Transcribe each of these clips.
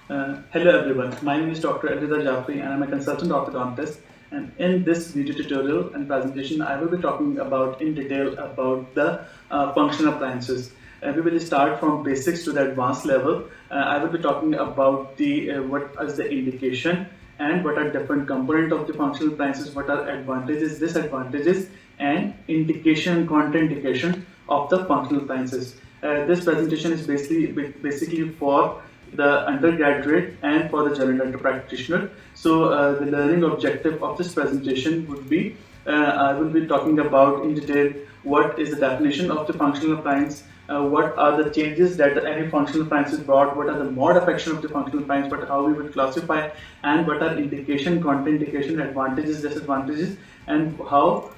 Hello everyone, my name is Dr. Aditya Jafri and I'm a consultant orthodontist, and in this video tutorial and presentation I will be talking about in detail about the functional appliances. We will start from basics to the advanced level. I will be talking about the what is the indication and what are different components of the functional appliances, what are advantages, disadvantages and indication and contraindication of the functional appliances. This presentation is basically for the undergraduate and for the general dental practitioner. So the learning objective of this presentation would be, I will be talking about in detail what is the definition of the functional appliance, what are the changes that any functional appliance is brought, what are the mode of action of the functional appliance, but how we would classify, and what are indication, contraindication, advantages, disadvantages, and how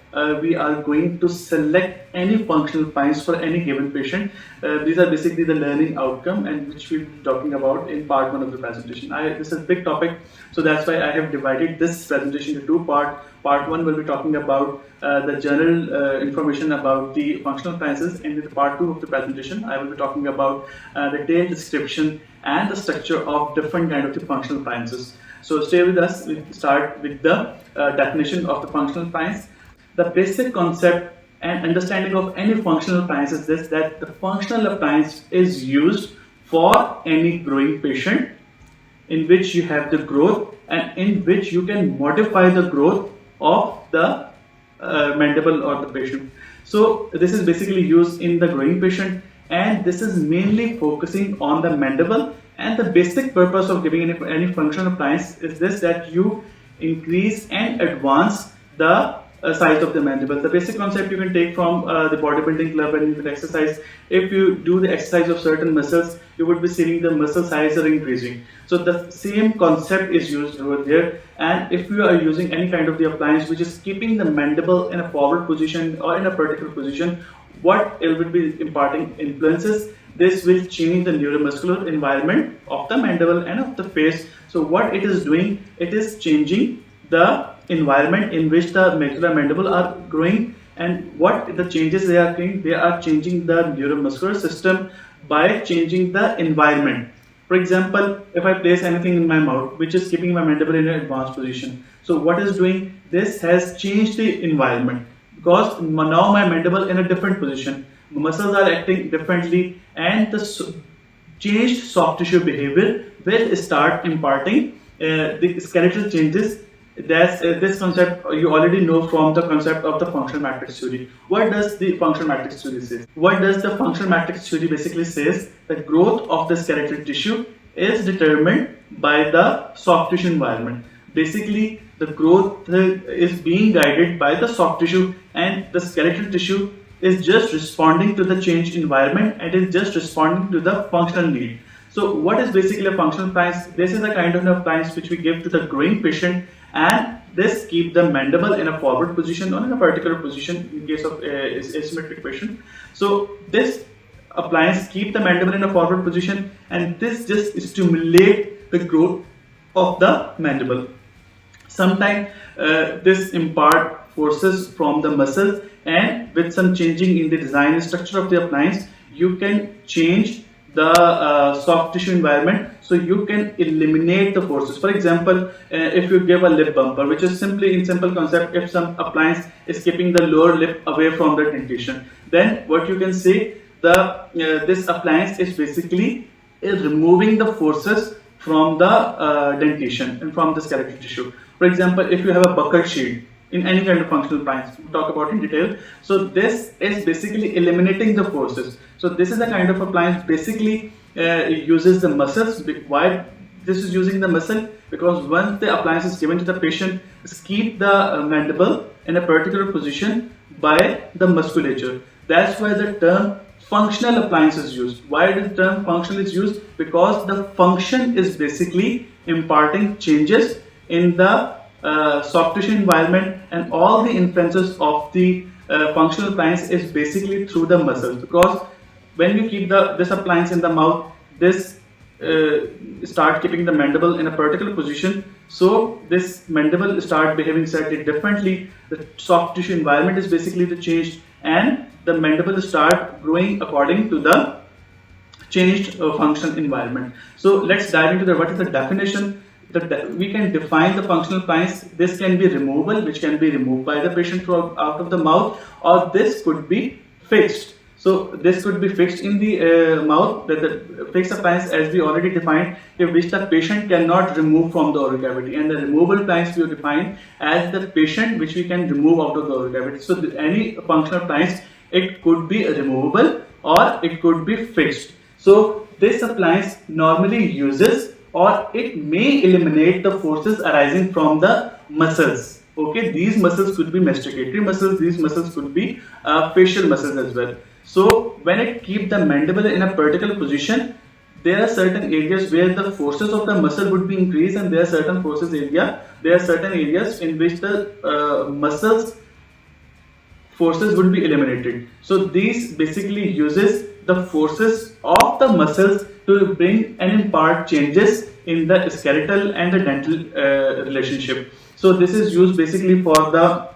we are going to select any functional appliance for any given patient. These are basically the learning outcome, and which we'll be talking about in part 1 of the presentation. This is a big topic, so that's why I have divided this presentation into two parts. Part 1 will be talking about the general information about the functional appliances, and in the part 2 of the presentation I will be talking about the detailed description and the structure of different kind of the functional appliances. So stay with us. We'll start with the definition of the functional appliance. The basic concept and understanding of any functional appliance is this: that the functional appliance is used for any growing patient in which you have the growth and in which you can modify the growth of the mandible or the patient. So this is basically used in the growing patient, and this is mainly focusing on the mandible. And the basic purpose of giving any functional appliance is this: that you increase and advance the size of the mandible. The basic concept you can take from the bodybuilding club and you can exercise. If you do the exercise of certain muscles, you would be seeing the muscle size are increasing. So the same concept is used over there. And if you are using any kind of the appliance which is keeping the mandible in a forward position or in a particular position, what it will be imparting influences, this will change the neuromuscular environment of the mandible and of the face. So what it is doing, it is changing the environment in which the maxilla mandible are growing. And what the changes they are doing, they are changing the neuromuscular system by changing the environment. For example, if I place anything in my mouth which is keeping my mandible in an advanced position, so what is doing, this has changed the environment, because now my mandible in a different position, muscles are acting differently, and the changed soft tissue behavior will start imparting the skeletal changes. That's this concept you already know from the concept of the functional matrix theory. What does the functional matrix theory say? What does the functional matrix theory basically says? The growth of the skeletal tissue is determined by the soft tissue environment. Basically, the growth is being guided by the soft tissue, and the skeletal tissue is just responding to the changed environment and is just responding to the functional need. So what is basically a functional appliance? This is a kind of an appliance which we give to the growing patient, and this keep the mandible in a forward position or in a particular position in case of asymmetric patient. So this appliance keep the mandible in a forward position, and this just stimulate the growth of the mandible. Sometimes this impart forces from the muscles, and with some changing in the design and structure of the appliance, you can change the soft tissue environment, so you can eliminate the forces. For example, if you give a lip bumper, which is simply in simple concept, if some appliance is keeping the lower lip away from the dentition, then what you can say, the this appliance is basically removing the forces from the dentition and from the skeletal tissue. For example, if you have a buccal shield in any kind of functional appliance, we'll talk about in detail. So this is basically eliminating the forces. So this is a kind of appliance basically uses the muscles. Why this is using the muscle? Because once the appliance is given to the patient, keep the mandible in a particular position by the musculature. That's why the term functional appliance is used. Why the term functional is used? Because the function is basically imparting changes in the soft tissue environment, and all the influences of the functional appliance is basically through the muscles. Because when you keep this appliance in the mouth, this start keeping the mandible in a particular position, so this mandible start behaving slightly differently. The soft tissue environment is basically the change, and the mandible start growing according to the changed functional environment. So let's dive into what is the definition. We can define the functional appliance. This can be removable, which can be removed by the patient out of the mouth, or this could be fixed. So this could be fixed in the mouth. The fixed appliance, as we already defined, which the patient cannot remove from the oral cavity, and the removable appliance we define as the patient which we can remove out of the oral cavity. So any functional appliance, it could be removable or it could be fixed. So this appliance normally uses, or it may eliminate, the forces arising from the muscles. Okay, these muscles could be masticatory muscles, these muscles could be facial muscles as well. So when it keeps the mandible in a particular position, there are certain areas where the forces of the muscle would be increased, and there are certain areas in which the muscles forces would be eliminated. So these basically uses the forces of the muscles to bring and impart changes in the skeletal and the dental relationship. So this is used basically for the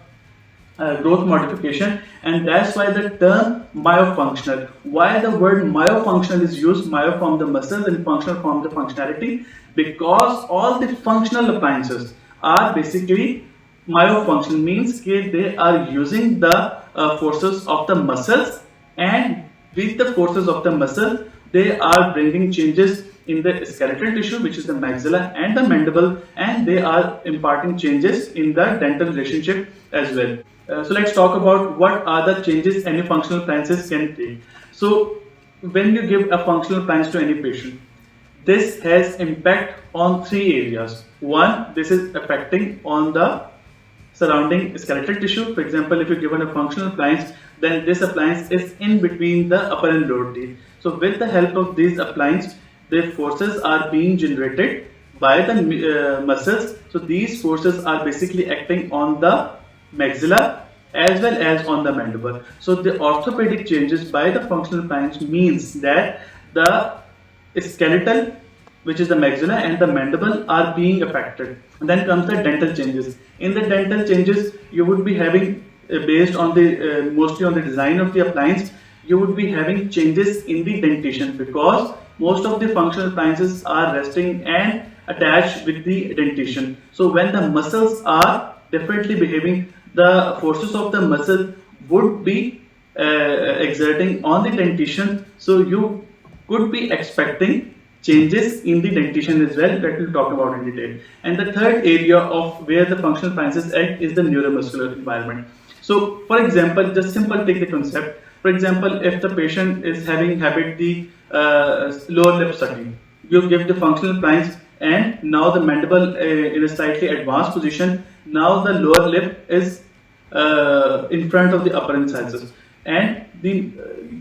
growth modification, and that's why the term myofunctional. Why the word myofunctional is used, myo from the muscles and functional from the functionality, because all the functional appliances are basically myofunctional, means they are using the forces of the muscles, and with the forces of the muscle they are bringing changes in the skeletal tissue, which is the maxilla and the mandible, and they are imparting changes in the dental relationship as well. So let's talk about what are the changes any functional appliances can take. So when you give a functional appliance to any patient, this has impact on three areas. One, this is affecting on the surrounding skeletal tissue. For example, if you're given a functional appliance, then this appliance is in between the upper and lower teeth. So with the help of these appliance, the forces are being generated by the muscles. So these forces are basically acting on the maxilla as well as on the mandible. So the orthopedic changes by the functional appliance means that the skeletal, which is the maxilla, and the mandible are being affected. And then comes the dental changes. In the dental changes, you would be having, based on the mostly on the design of the appliance, you would be having changes in the dentition, because most of the functional appliances are resting and attached with the dentition. So when the muscles are differently behaving, the forces of the muscle would be exerting on the dentition. So you could be expecting changes in the dentition as well, that we'll talk about in detail. And the third area of where the functional appliances act is the neuromuscular environment. So for example, just simple take the concept. For example, if the patient is having habit the lower lip sucking, you give the functional appliance, and now the mandible in a slightly advanced position, now the lower lip is in front of the upper incisors, and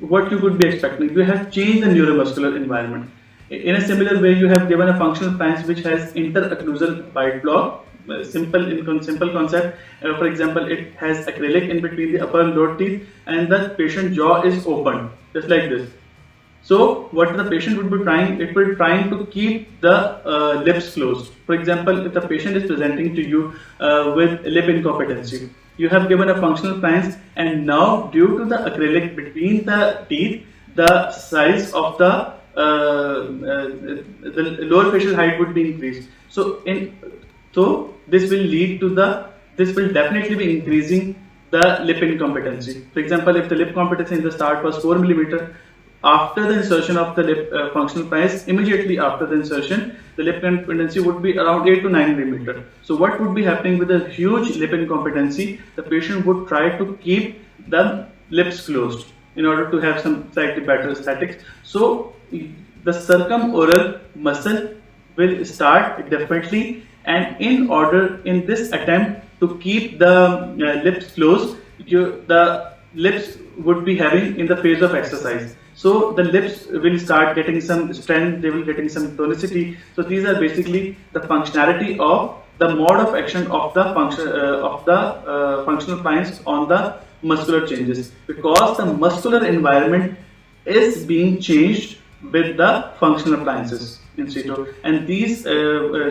what you could be expecting, you have changed the neuromuscular environment. In a similar way, you have given a functional appliance which has interocclusal bite block. Simple concept. For example, it has acrylic in between the upper and lower teeth, and the patient jaw is open, just like this. So what the patient would be trying, it will be trying to keep the lips closed. For example, if the patient is presenting to you with lip incompetency, you have given a functional appliance, and now due to the acrylic between the teeth, the size of the lower facial height would be increased. So this will definitely be increasing the lip incompetency. For example, if the lip competency in the start was 4 mm, after the insertion of the lip functional appliance, immediately after the insertion, the lip incompetency would be around 8 to 9 mm. So what would be happening with a huge lip incompetency? The patient would try to keep the lips closed in order to have some slightly better aesthetics. So the circumoral muscle will start differently, and in this attempt to keep the lips closed, the lips would be having in the phase of exercise. So the lips will start getting some strength, they will getting some tonicity. So these are basically the functionality of the mode of action of the functional appliance on the muscular changes, because the muscular environment is being changed with the functional appliances in situ, and these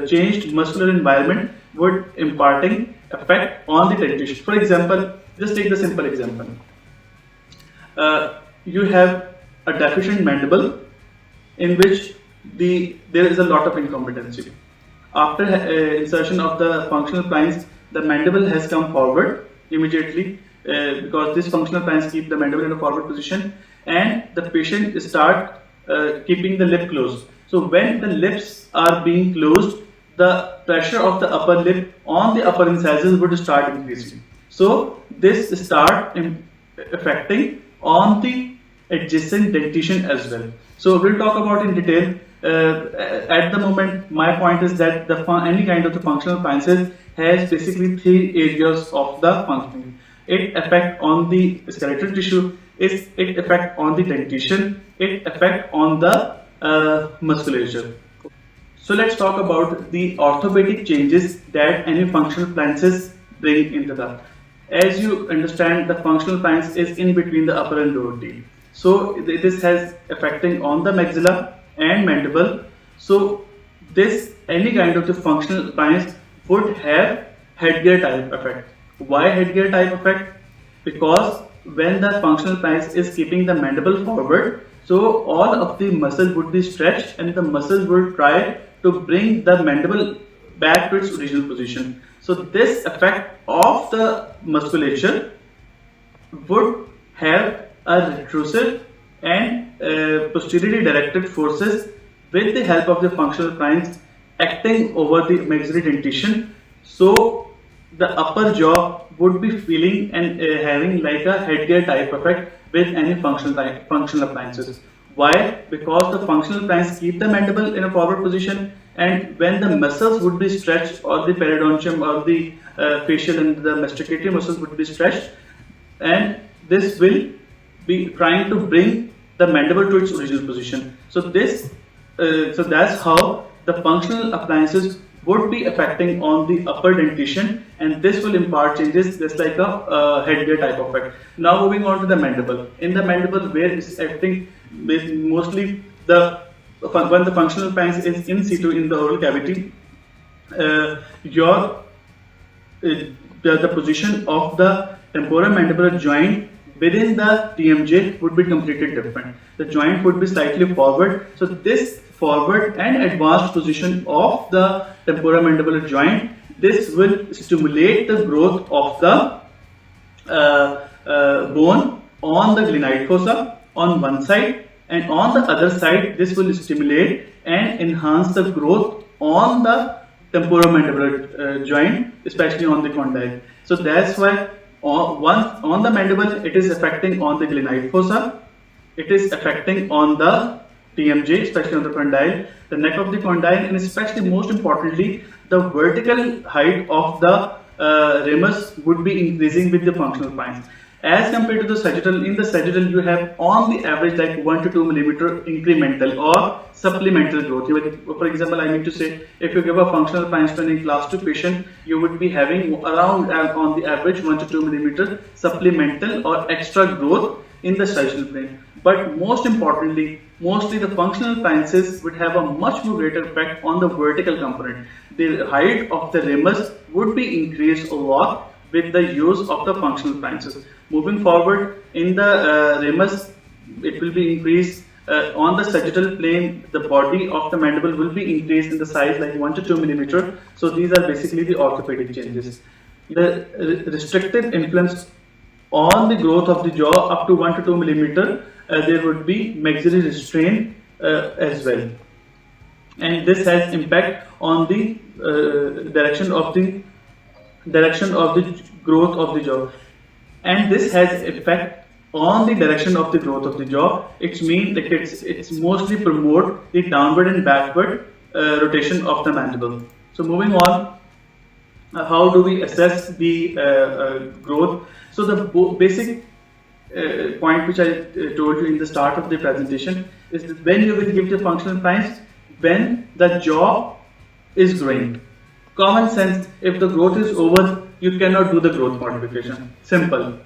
changed muscular environment would imparting effect on the dentition. For example, just take the simple example. You have a deficient mandible, in which there is a lot of incompetency. After insertion of the functional plines, the mandible has come forward immediately because this functional plines keep the mandible in a forward position, and the patient start keeping the lip closed. So when the lips are being closed, the pressure of the upper lip on the upper incisors would start increasing. So this start affecting on the adjacent dentition as well. So we'll talk about in detail. At the moment, my point is that any kind of the functional appliances has basically three areas of the functioning. It affects on the skeletal tissue, it affects on the dentition, it affects on the musculature. So let's talk about the orthopedic changes that any functional appliances bring into that. As you understand, the functional appliance is in between the upper and lower teeth. So this has affecting on the maxilla and mandible. So this any kind of the functional appliance would have headgear type effect. Why headgear type effect? Because when the functional appliance is keeping the mandible forward, so all of the muscle would be stretched and the muscle will try to bring the mandible back to its original position. So this effect of the musculature would have a retrusive and posteriorly directed forces with the help of the functional appliance acting over the maxillary dentition. So the upper jaw would be feeling and having like a headgear type effect with any functional appliances. Why? Because the functional appliances keep the mandible in a forward position, and when the muscles would be stretched, or the periodontium or the facial and the masticating muscles would be stretched, and this will be trying to bring the mandible to its original position. So that's how the functional appliances would be affecting on the upper dentition, and this will impart changes just like a headgear type effect. Now moving on to the mandible. In the mandible, where it's acting with mostly when the functional appliance is in situ in the oral cavity, the position of the temporomandibular joint within the TMJ would be completely different. The joint would be slightly forward. So this forward and advanced position of the temporomandibular joint, this will stimulate the growth of the bone on the glenoid fossa on one side, and on the other side this will stimulate and enhance the growth on the temporomandibular joint, especially on the condyle. So that's why on the mandible it is affecting on the glenoid fossa, it is affecting on the TMJ, especially on the condyle, the neck of the condyle, and especially most importantly the vertical height of the ramus would be increasing with the functional appliance. As compared to the sagittal, in the sagittal you have on the average like 1 to 2 millimeter incremental or supplemental growth. For example, I mean to say, if you give a functional appliance to any class 2 patient, you would be having around on the average 1 to 2 millimeter supplemental or extra growth in the sagittal plane. But most importantly, mostly the functional appliances would have a much more greater effect on the vertical component. The height of the ramus would be increased a lot with the use of the functional appliances. Moving forward in the ramus, it will be increased on the sagittal plane. The body of the mandible will be increased in the size like 1 to 2 millimeter. So these are basically the orthopedic changes. The restricted influence on the growth of the jaw up to 1 to 2 millimeter, there would be maxillary restraint as well, and this has impact on the direction of the growth of the jaw, and this has effect on the direction of the growth of the jaw. It means that it's mostly promote the downward and backward rotation of the mandible. So moving on, how do we assess the growth? So the basic point which I told you in the start of the presentation is that when you will give the functional appliance, when the jaw is growing. Common sense, if the growth is over, you cannot do the growth modification. Simple.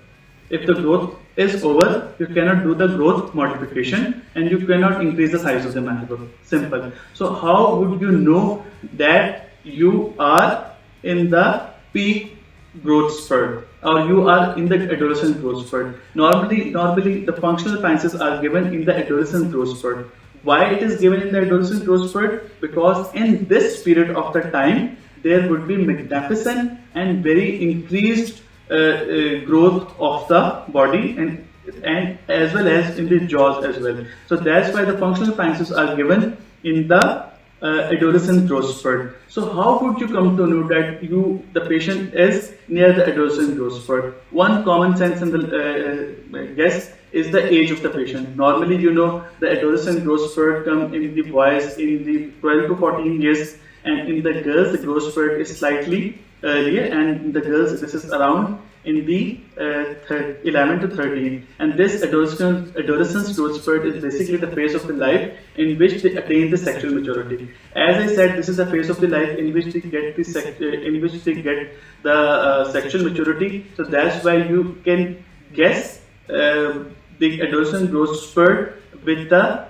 If the growth is over, you cannot do the growth modification and you cannot increase the size of the mandible. Simple. So how would you know that you are in the peak growth spurt or you are in the adolescent growth spurt? Normally the functional appliances are given in the adolescent growth spurt. Why it is given in the adolescent growth spurt? Because in this period of the time, there would be magnificent and very increased growth of the body and as well as in the jaws as well. So that's why the functional appliances are given in the adolescent growth spurt. So how would you come to know that the patient is near the adolescent growth spurt? One common sense and the guess is the age of the patient. Normally, the adolescent growth spurt come in the boys in the 12 to 14 years, and in the girls the growth spurt is slightly earlier, and in the girls this is around in the 11 to 13. And this adolescence growth spurt is basically the phase of the life in which they attain the sexual maturity. As I said, this is a phase of the life in which they get the sexual maturity. So that's why you can guess the adolescent growth spurt with the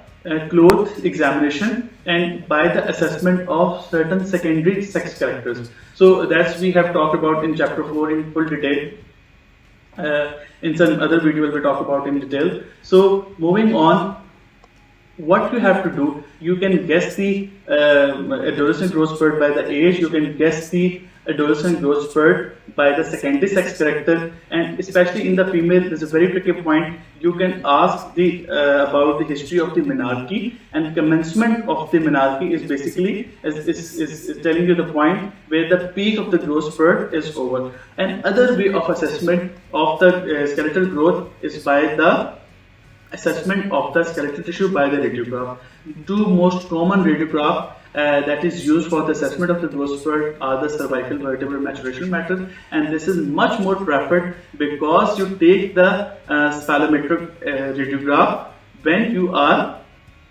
cloth examination and by the assessment of certain secondary sex characters. So that's we have talked about in chapter 4 in full detail. In some other video we'll talk about in detail. So moving on, what you have to do, you can guess the adolescent growth spurt by the age, you can guess the adolescent growth spurt by the secondary sex character, and especially in the female, this is a very tricky point. You can ask about the history of the menarche, and commencement of the menarche is basically is telling you the point where the peak of the growth spurt is over. And other way of assessment of the skeletal growth is by the assessment of the skeletal tissue by the radiograph. Two most common radiograph that is used for the assessment of the growth spurt are the cervical vertebral maturation method, and this is much more preferred because you take the spallometric radiograph when you are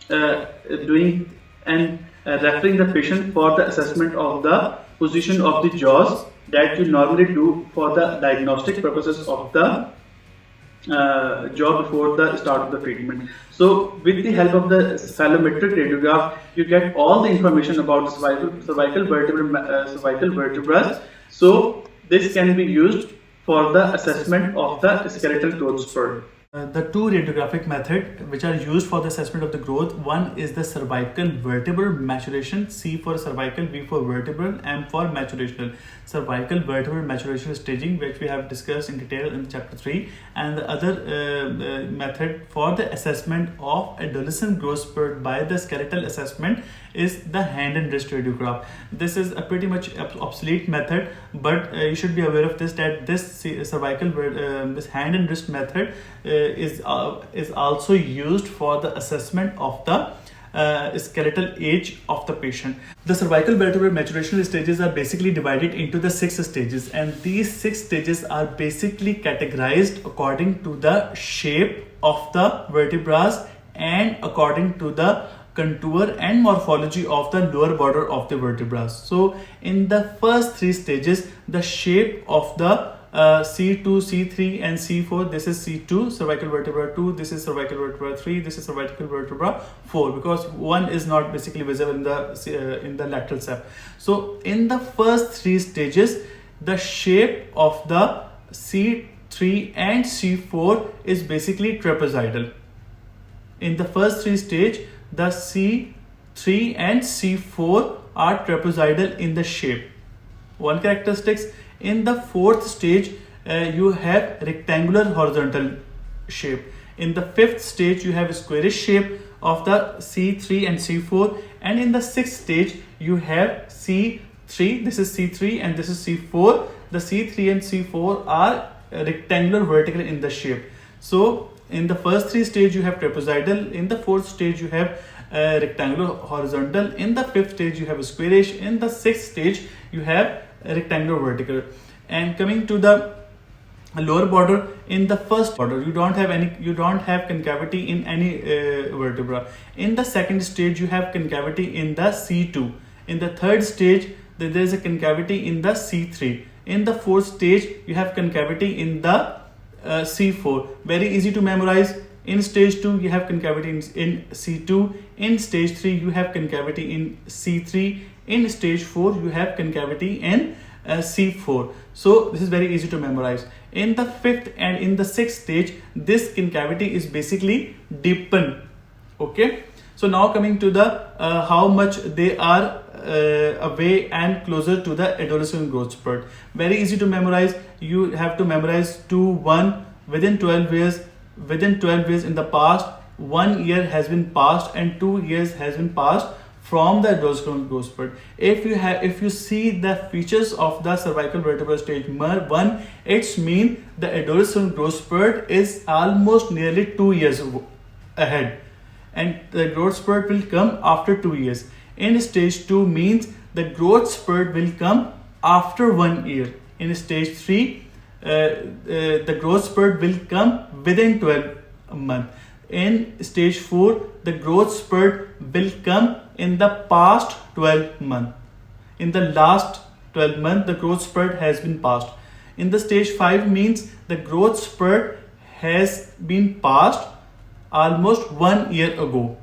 doing and referring the patient for the assessment of the position of the jaws that you normally do for the diagnostic purposes of the jaw before the start of the treatment. So with the help of the spallometric radiograph, you get all the information about the cervical vertebrae. So this can be used for the assessment of the skeletal growth spurt. The two radiographic methods which are used for the assessment of the growth, one is the cervical vertebral maturation, C for cervical, V for vertebral, M for maturational. Cervical vertebral maturation staging, which we have discussed in detail in chapter 3, and the other method for the assessment of adolescent growth spurt by the skeletal assessment is the hand and wrist radiograph. This is a pretty much obsolete method, but you should be aware of this, that this cervical this hand and wrist method is also used for the assessment of the skeletal age of the patient. The cervical vertebral maturation stages are basically divided into the 6 stages, and these 6 stages are basically categorized according to the shape of the vertebrae and according to the contour and morphology of the lower border of the vertebrae. So in the first 3 stages, the shape of the C2, C3 and C4, this is C2, cervical vertebra 2, this is cervical vertebra 3, this is cervical vertebra 4, because one is not basically visible in the lateral septum. So in the first 3 stages, the shape of the C3 and C4 is basically trapezoidal. In the first 3 stages, the C3 and C4 are trapezoidal in the shape. One characteristics. In the 4th stage, you have rectangular horizontal shape. In the 5th stage, you have a squarish shape of the C3 and C4. And in the 6th stage, you have C3, this is C3 and this is C4. The C3 and C4 are rectangular vertical in the shape. So in the first 3 stages, you have trapezoidal. In the 4th stage, you have rectangular horizontal. In the 5th stage, you have a squarish. In the 6th stage, you have rectangular vertical. And coming to the lower border, in the first border you don't have concavity in any vertebra. In the 2nd stage, you have concavity in the C2. In the 3rd stage, there is a concavity in the C3. In the 4th stage, you have concavity in the C4. Very easy to memorize. In stage 2, you have concavity in C2. In stage 3, you have concavity in C3. In stage 4, you have concavity in C4. So this is very easy to memorize. In the 5th and in the 6th stage, this concavity is basically deepened. Okay. So now coming to the how much they are away and closer to the adolescent growth spurt. Very easy to memorize. You have to memorize 2, 1 within 12 years. Within 12 years in the past, 1 year has been passed and 2 years has been passed from the adolescent growth spurt. If you see the features of the cervical vertebral stage 1, it's mean the adolescent growth spurt is almost nearly 2 years ahead, and the growth spurt will come after 2 years. In stage 2 means the growth spurt will come after 1 year. In stage 3, the growth spurt will come within 12 months. In stage 4, the growth spurt will come in the past 12 months. In the last 12 months, the growth spurt has been passed. In the stage 5 means the growth spurt has been passed almost 1 year ago.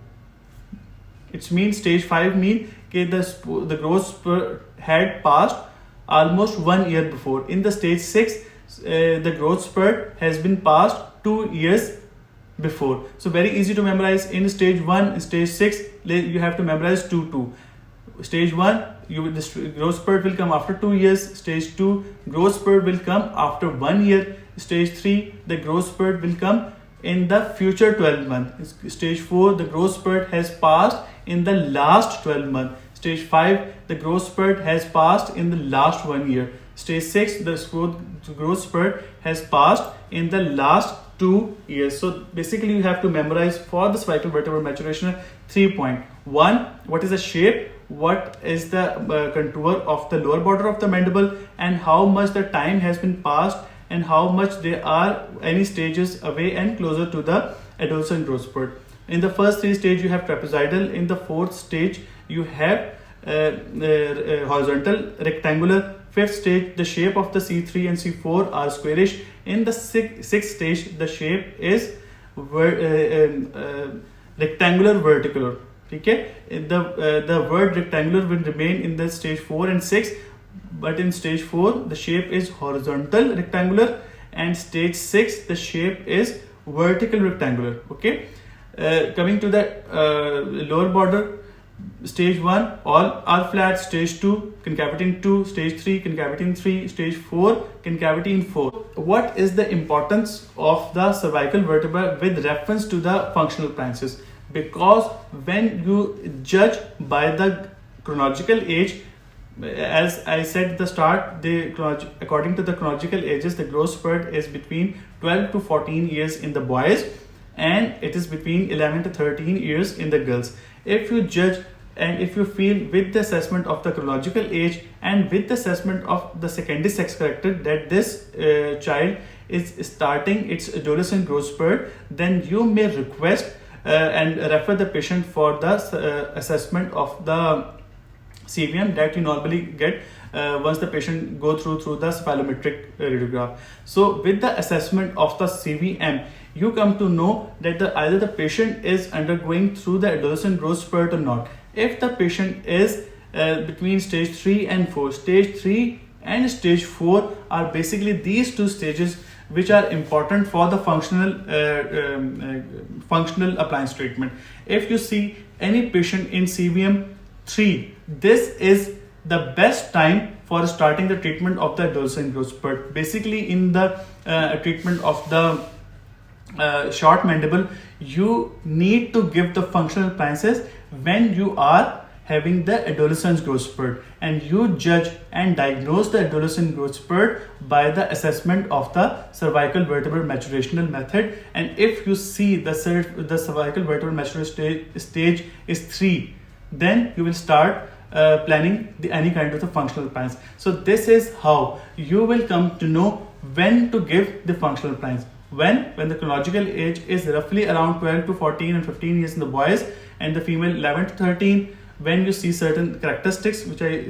It means stage 5 means the growth spurt had passed almost 1 year before. In the stage 6, the growth spurt has been passed 2 years before. So very easy to memorize. In stage 1, stage 6, you have to memorize 2. Stage 1, the growth spurt will come after 2 years. Stage 2, growth spurt will come after 1 year. Stage 3, the growth spurt will come in the future 12 months. Stage 4, the growth spurt has passed in the last 12 months. Stage 5, the growth spurt has passed in the last 1 year. Stage 6, the growth spurt has passed in the last 2 years. So basically you have to memorize for the cervical vertebral maturation 3 points. 1, what is the shape, what is the contour of the lower border of the mandible, and how much the time has been passed, and how much there are any stages away and closer to the adolescent growth spurt. In the first 3 stages you have trapezoidal. In the 4th stage you have horizontal, rectangular. 5th stage, the shape of the C3 and C4 are squarish. In the 6th stage, the shape is rectangular vertical. Okay, the word rectangular will remain in the stage 4 and 6, but in stage 4 the shape is horizontal rectangular, and stage 6 the shape is vertical rectangular. Okay, coming to the lower border, stage 1 all are flat, stage 2 concavity in 2, stage 3 concavity in 3, stage 4 concavity in 4. What is the importance of the cervical vertebra with reference to the functional appliances? Because when you judge by the chronological age, as I said at the start, according to the chronological ages, the growth spurt is between 12 to 14 years in the boys, and it is between 11 to 13 years in the girls. If you judge and if you feel with the assessment of the chronological age and with the assessment of the secondary sex character that this child is starting its adolescent growth spurt, then you may request and refer the patient for the assessment of the CVM that you normally get once the patient go through the cephalometric radiograph. So with the assessment of the CVM, you come to know that either the patient is undergoing through the adolescent growth spurt or not. If the patient is between stage 3 and 4, stage 3 and stage 4 are basically these 2 stages which are important for the functional appliance treatment. If you see any patient in CVM 3, this is the best time for starting the treatment of the adolescent growth spurt. Basically in the treatment of the short mandible, you need to give the functional appliances when you are having the adolescent growth spurt, and you judge and diagnose the adolescent growth spurt by the assessment of the cervical vertebral maturational method. And if you see the cervical vertebral maturation stage is 3, then you will start planning any kind of the functional appliance. So this is how you will come to know when to give the functional appliance. When the chronological age is roughly around 12 to 14 and 15 years in the boys, and the female 11 to 13, when you see certain characteristics which I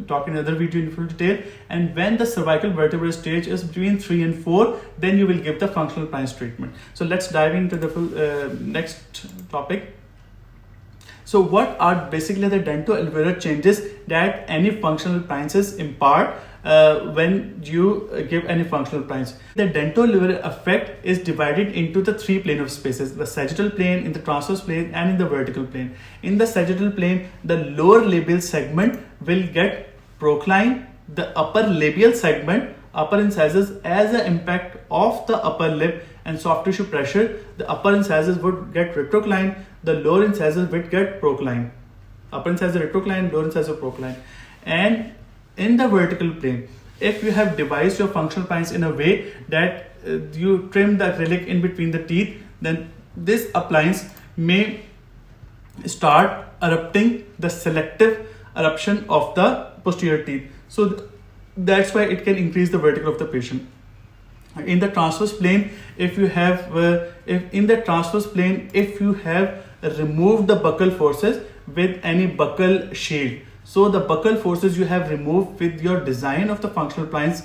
talk in another video in full detail, and when the cervical vertebral stage is between 3 and 4, then you will give the functional appliance treatment. So let's dive into the next topic. So what are basically the dentoalveolar changes that any functional appliances impart when you give any functional appliance. The dentolinear effect is divided into the three plane of spaces: the sagittal plane, in the transverse plane, and in the vertical plane. In the sagittal plane, the lower labial segment will get procline. The upper labial segment, upper incisors, as an impact of the upper lip and soft tissue pressure, the upper incisors would get retrocline, the lower incisors would get procline. Upper incisor retrocline, lower incisor procline. And in the vertical plane, if you have devised your functional appliance in a way that you trim the acrylic in between the teeth, then this appliance may start erupting the selective eruption of the posterior teeth. So that's why it can increase the vertical of the patient. In the transverse plane, if you have removed the buccal forces with any buccal shield, so the buccal forces you have removed with your design of the functional appliance,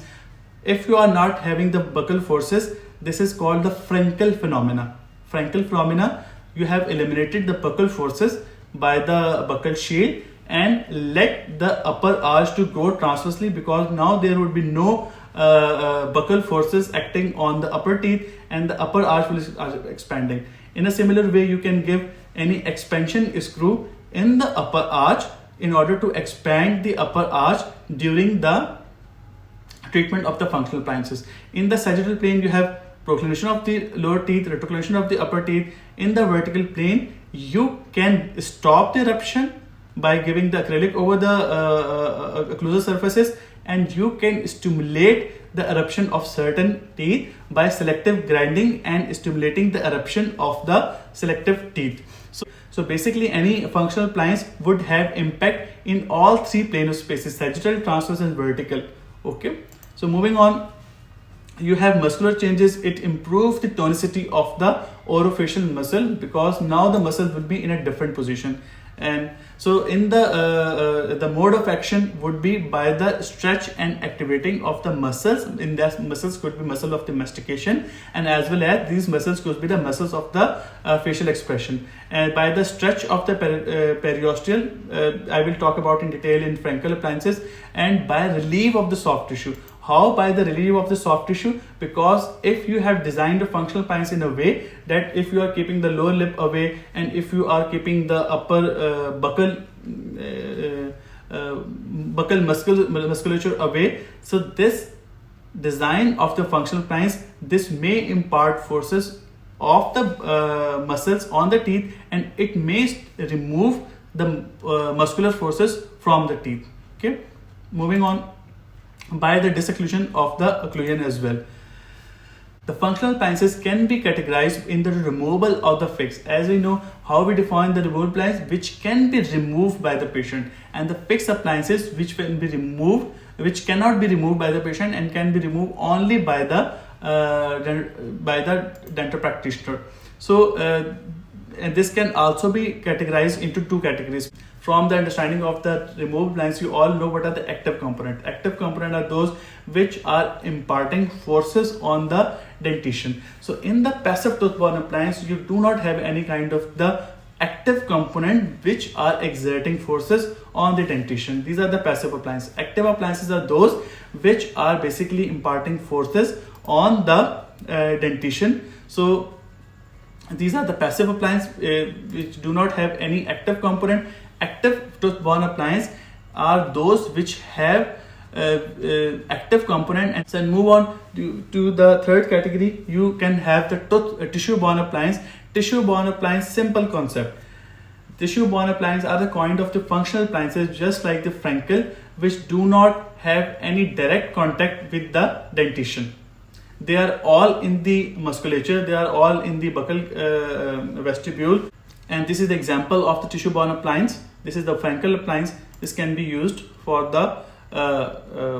if you are not having the buccal forces, this is called the Frankel phenomena. Frankel phenomena, you have eliminated the buccal forces by the buccal shield and let the upper arch to go transversely, because now there would be no buccal forces acting on the upper teeth and the upper arch will be expanding. In a similar way, you can give any expansion screw in the upper arch in order to expand the upper arch during the treatment of the functional appliances. In the sagittal plane, you have proclination of the lower teeth, retroclination of the upper teeth. In the vertical plane, you can stop the eruption by giving the acrylic over the occlusal surfaces, and you can stimulate the eruption of certain teeth by selective grinding and stimulating the eruption of the selective teeth. So basically, any functional appliance would have impact in all three plane of spaces: sagittal, transverse, and vertical. Okay. So moving on, you have muscular changes. It improves the tonicity of the orofacial muscle, because now the muscle will be in a different position. And so in the mode of action would be by the stretch and activating of the muscles. In that, muscles could be muscle of the mastication, and as well as these muscles could be the muscles of the facial expression. And by the stretch of the periosteal, I will talk about in detail in Frankel appliances, and by relief of the soft tissue. How? By the relief of the soft tissue, because if you have designed a functional appliance in a way that if you are keeping the lower lip away and if you are keeping the upper buccal musculature away, so this design of the functional appliance, this may impart forces of the muscles on the teeth, and it may remove the muscular forces from the teeth. Okay, moving on, by the disocclusion of the occlusion as well. The functional appliances can be categorized in the removal of the fixed. As we know, how we define the removable appliance, which can be removed by the patient, and the fixed appliances which can be removed, which cannot be removed by the patient and can be removed only by the dental practitioner. So and this can also be categorized into two categories. From the understanding of the removable appliance, you all know what are the active component. Active component are those which are imparting forces on the dentition. So in the passive tooth-borne appliance, you do not have any kind of the active component which are exerting forces on the dentition. These are the passive appliances. Active appliances are those which are basically imparting forces on the dentition. So these are the passive appliances which do not have any active component. Active tooth-borne appliance are those which have active component. And so move on to the third category. You can have the tissue-borne appliance. Tissue-borne appliance, simple concept. Tissue-borne appliances are the kind of the functional appliances just like the Frankel, which do not have any direct contact with the dentition. They are all in the musculature, they are all in the buccal vestibule. And this is the example of the tissue-borne appliance. This is the Frankel appliance. This can be used for the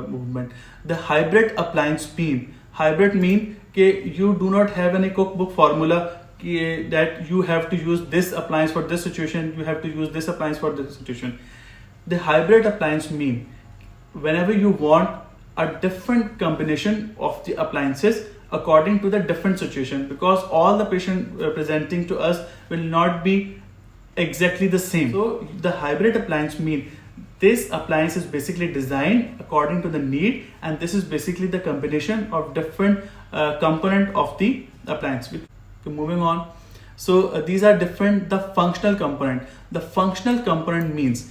movement. The hybrid appliance mean. Hybrid mean that you do not have any cookbook formula that you have to use this appliance for this situation, you have to use this appliance for this situation. The hybrid appliance mean whenever you want a different combination of the appliances according to the different situation, because all the patient presenting to us will not be exactly the same. So the hybrid appliance mean This appliance is basically designed according to the need, and this is basically the combination of different component of the appliance. Moving on. So these are different, the functional component. The functional component means,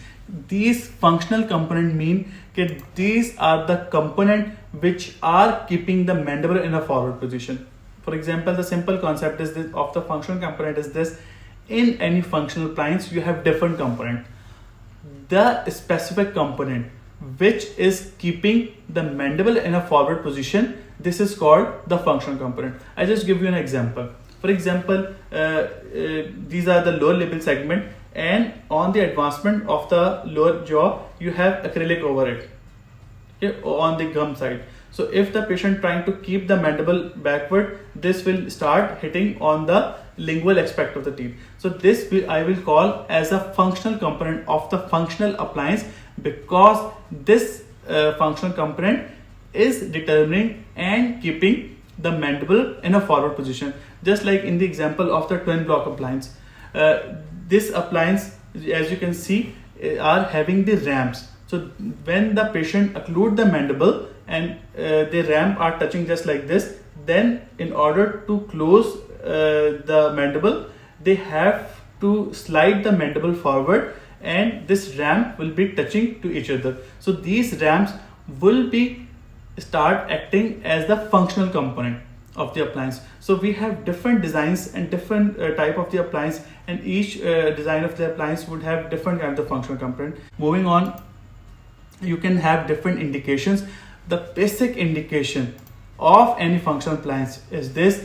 these functional component mean that these are the component which are keeping the mandible in a forward position. For example, the simple concept is this of the functional component is this: in any functional appliance you have different component. The specific component which is keeping the mandible in a forward position, this is called the functional component. I just give you an example. For example, these are the lower labial segment, and on the advancement of the lower jaw you have acrylic over it, okay, on the gum side. So if the patient trying to keep the mandible backward, this will start hitting on the lingual aspect of the teeth. So this I will call as a functional component of the functional appliance, because this functional component is determining and keeping the mandible in a forward position. Just like in the example of the twin block appliance, this appliance, as you can see, are having the ramps. So when the patient occlude the mandible and the ramp are touching just like this, then in order to close the mandible, they have to slide the mandible forward, and this ramp will be touching to each other. So these ramps will be start acting as the functional component of the appliance. So we have different designs and different type of the appliance, and each design of the appliance would have different kind of functional component. Moving on, you can have different indications. The basic indication of any functional appliance is this: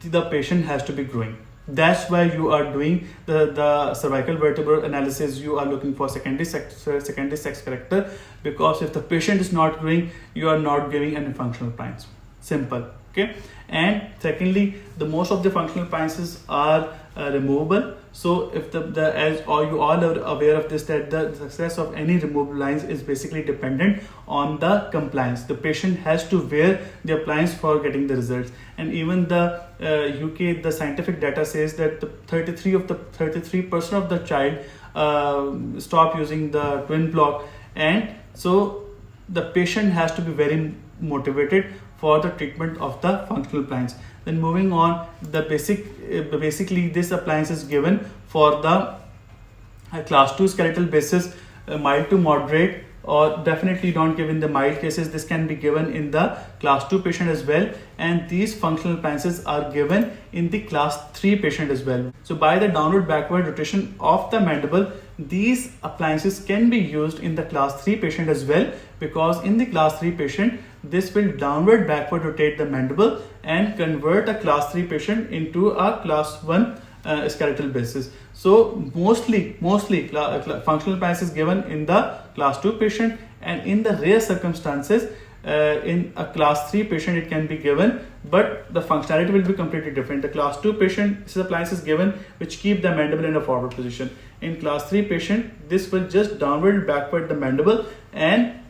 the patient has to be growing. That's why you are doing the cervical vertebral analysis. You are looking for secondary sex character, because if the patient is not growing, you are not giving any functional appliance. Simple. Okay. And secondly, the most of the functional appliances are removable. So if as all you all are aware of this, that the success of any removable lines is basically dependent on the compliance. The patient has to wear the appliance for getting the results. And even the UK, the scientific data says that the 33% of the child stop using the twin block, and so the patient has to be very motivated for the treatment of the functional appliance. Then moving on, basically this appliance is given for the class 2 skeletal basis, mild to moderate, or definitely don't give in the mild cases. This can be given in the class 2 patient as well, and these functional appliances are given in the class 3 patient as well. So by the downward backward rotation of the mandible, these appliances can be used in the class 3 patient as well, because in the class 3 patient, this will downward backward rotate the mandible and convert a class 3 patient into a class 1 skeletal basis. So mostly functional appliance is given in the class 2 patient, and in the rare circumstances in a class 3 patient it can be given, but the functionality will be completely different. The class 2 patient, this appliance is given which keep the mandible in a forward position. In class 3 patient, this will just downward backward the mandible and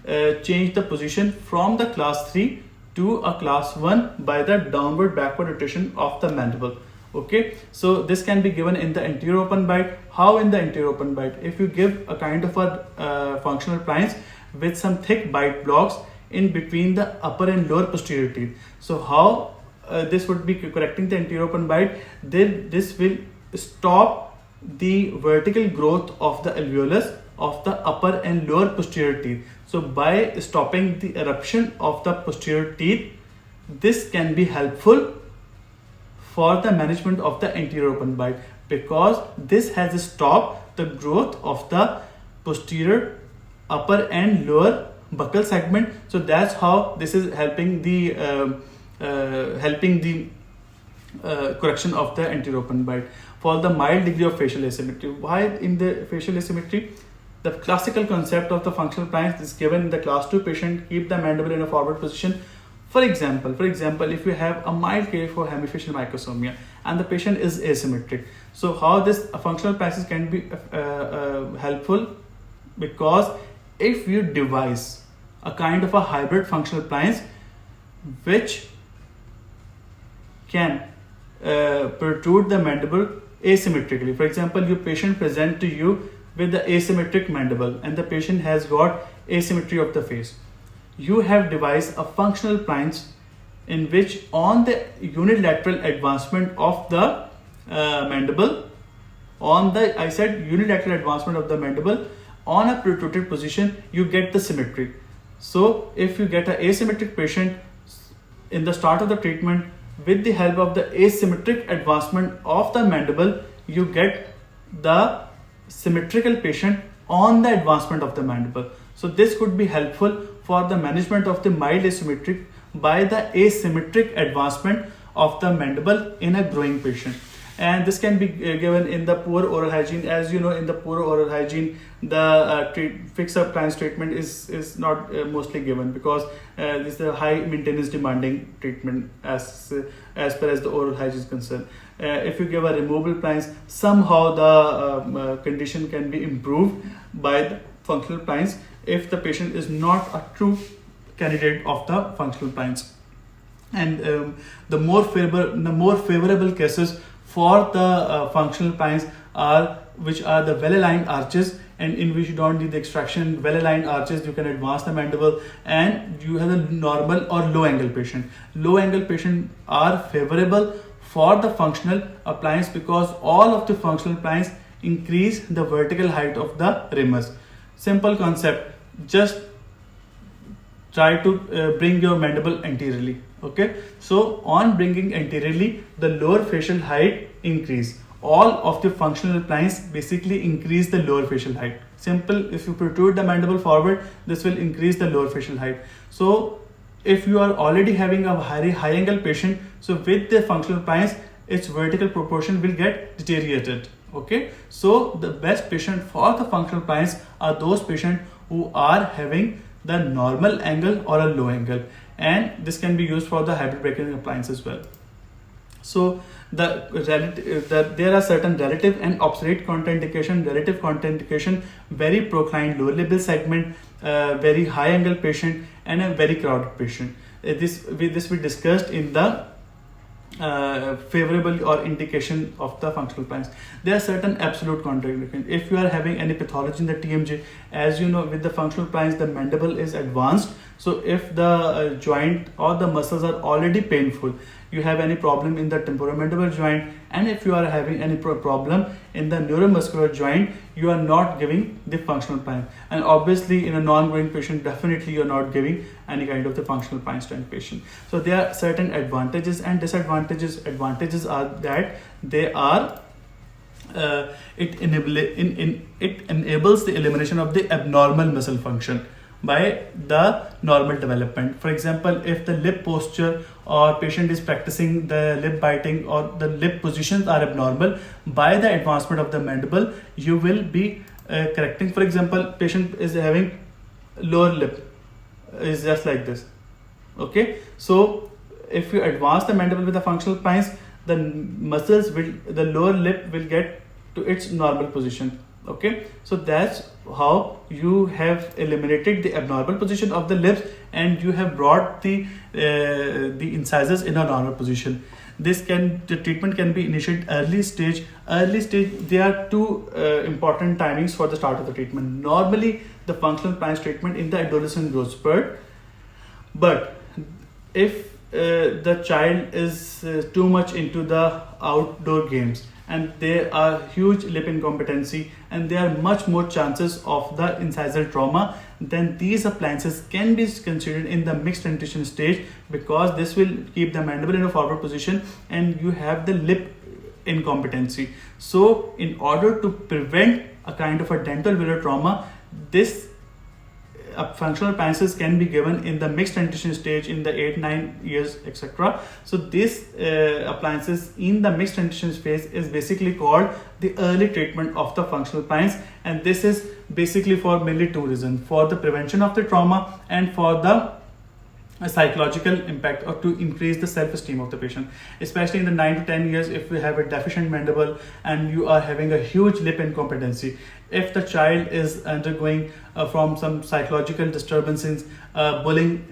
change the position from the class 3 to a class 1 by the downward backward rotation of the mandible. Okay, so this can be given in the anterior open bite. How in the anterior open bite? If you give a kind of a functional appliance with some thick bite blocks in between the upper and lower posterior teeth. So how this would be correcting the anterior open bite? Then this will stop the vertical growth of the alveolus of the upper and lower posterior teeth. So by stopping the eruption of the posterior teeth, this can be helpful for the management of the anterior open bite, because this has stopped the growth of the posterior upper and lower buccal segment. So that's how this is helping the correction of the anterior open bite. For the mild degree of facial asymmetry, why in the facial asymmetry? The classical concept of the functional appliance is given in the class 2 patient, keep the mandible in a forward position. For example, if you have a mild case for hemifacial microsomia and the patient is asymmetric, so how this functional appliances can be helpful? Because if you devise a kind of a hybrid functional appliance which can protrude the mandible asymmetrically. For example, your patient present to you with the asymmetric mandible and the patient has got asymmetry of the face. You have devised a functional appliance in which on the unilateral advancement of the mandible, unilateral advancement of the mandible on a protruded position, you get the symmetry. So if you get an asymmetric patient in the start of the treatment, with the help of the asymmetric advancement of the mandible, you get the symmetrical patient on the advancement of the mandible. So this could be helpful for the management of the mild asymmetric by the asymmetric advancement of the mandible in a growing patient. And this can be given in the poor oral hygiene. As you know, in the poor oral hygiene, the fixed appliance treatment is not mostly given, because this is a high maintenance demanding treatment as far as the oral hygiene is concerned. If you give a removable appliance, somehow the condition can be improved by the functional appliance if the patient is not a true candidate of the functional appliance. And the more favorable cases for the functional appliance which are the well-aligned arches, and in which you don't need the extraction. Well-aligned arches, you can advance the mandible, and you have a normal or low angle patient. Low angle patient are favorable for the functional appliance because all of the functional appliance increase the vertical height of the ramus. Simple concept, just try to bring your mandible anteriorly. Okay, so on bringing anteriorly, the lower facial height increase. All of the functional appliance basically increase the lower facial height. Simple, if you protrude the mandible forward, this will increase the lower facial height. So if you are already having a very high angle patient, so with the functional appliance, its vertical proportion will get deteriorated. Okay, so the best patient for the functional appliance are those patients who are having the normal angle or a low angle, and this can be used for the hybrid brachial appliance as well. So there are certain relative and obsolete contraindication. Relative contraindication: very proclined lower label segment, very high angle patient, and a very crowded patient. This we discussed in the favorable or indication of the functional appliance. There are certain absolute contraindications. If you are having any pathology in the TMJ, as you know, with the functional appliance, the mandible is advanced. So if the joint or the muscles are already painful, you have any problem in the temporomandibular joint, and if you are having any problem in the neuromuscular joint, you are not giving the functional appliance. And obviously in a non-growing patient, definitely you are not giving any kind of the functional appliance to any patient. So there are certain advantages and disadvantages. Advantages are that they are it enables the elimination of the abnormal muscle function by the normal development. For example, if the lip posture or patient is practicing the lip biting or the lip positions are abnormal, by the advancement of the mandible, you will be correcting. For example, patient is having lower lip is just like this. Okay, so if you advance the mandible with a functional appliance, the muscles the lower lip will get to its normal position. Okay, so that's how you have eliminated the abnormal position of the lips, and you have brought the incisors in a normal position. The treatment can be initiated early stage. There are two important timings for the start of the treatment. Normally the functional appliance treatment in the adolescent growth spurt, but if the child is too much into the outdoor games and there are huge lip incompetency and there are much more chances of the incisal trauma, then these appliances can be considered in the mixed dentition stage, because this will keep the mandible in a forward position and you have the lip incompetency. So in order to prevent a kind of a dental velar trauma, this functional appliances can be given in the mixed dentition stage in the 8-9 years, etc. So these appliances in the mixed dentition phase is basically called the early treatment of the functional appliance, and this is basically for mainly two reasons: for the prevention of the trauma and for the psychological impact, or to increase the self-esteem of the patient, especially in the 9 to 10 years. If you have a deficient mandible and you are having a huge lip incompetency, if the child is undergoing from some psychological disturbances, bullying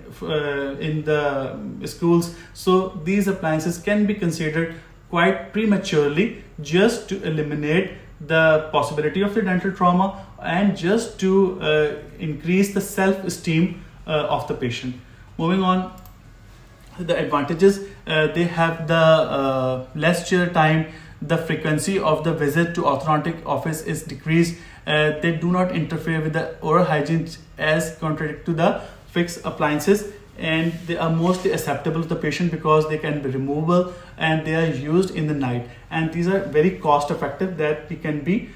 in the schools, so these appliances can be considered quite prematurely just to eliminate the possibility of the dental trauma and just to increase the self-esteem of the patient. Moving on, the advantages, they have the less chair time, the frequency of the visit to orthodontic office is decreased, they do not interfere with the oral hygiene as contrary to the fixed appliances, and they are mostly acceptable to the patient because they can be removable and they are used in the night, and these are very cost effective that we can be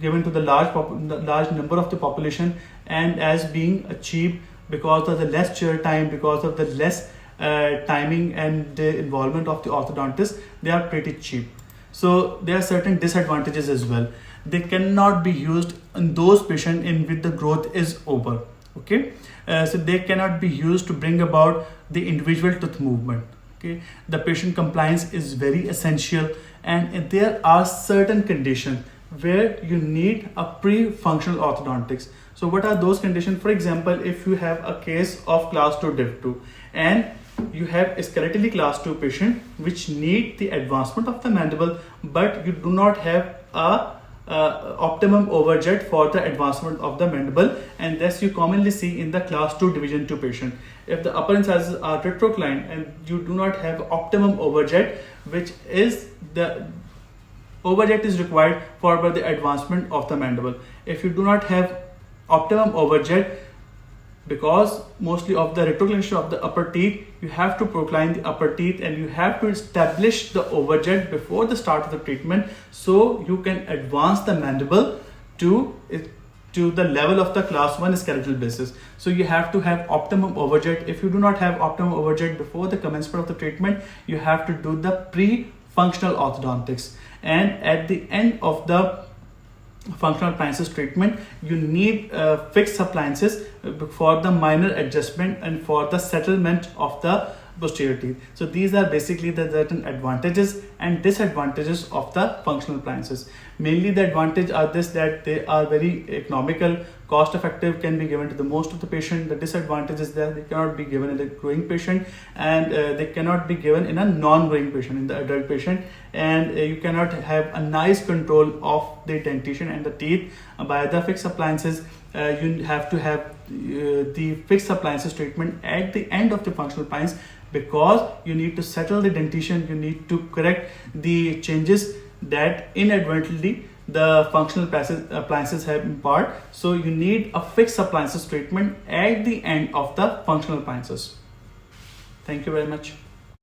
given to the large number of the population, and as being cheap because of the less chair time, because of the less timing and the involvement of the orthodontist, they are pretty cheap. So there are certain disadvantages as well. They cannot be used in those patients in which the growth is over. Okay, so they cannot be used to bring about the individual tooth movement. Okay, the patient compliance is very essential, and there are certain conditions where you need a pre-functional orthodontics. So what are those conditions? For example, if you have a case of class 2 div 2 and you have a skeletally class 2 patient which need the advancement of the mandible, but you do not have a optimum overjet for the advancement of the mandible, and this you commonly see in the class 2 division 2 patient. If the upper incisors are retroclined and you do not have optimum overjet, which is the overjet is required for the advancement of the mandible. If you do not have optimum overjet, because mostly of the retroclination of the upper teeth, you have to procline the upper teeth and you have to establish the overjet before the start of the treatment, so you can advance the mandible to the level of the class 1 skeletal basis. So you have to have optimum overjet. If you do not have optimum overjet before the commencement of the treatment, you have to do the pre-functional orthodontics, and at the end of the functional appliances treatment, you need fixed appliances for the minor adjustment and for the settlement of the posterior teeth. So these are basically the certain advantages and disadvantages of the functional appliances. Mainly the advantage are this, that they are very economical, cost effective, can be given to the most of the patient. The disadvantage is that they cannot be given in the growing patient, and they cannot be given in a non-growing patient, in the adult patient, and you cannot have a nice control of the dentition and the teeth by the fixed appliances. You have to have the fixed appliances treatment at the end of the functional appliance, because you need to settle the dentition, you need to correct the changes that inadvertently the functional appliances have impart. So you need a fixed appliances treatment at the end of the functional appliances. Thank you very much.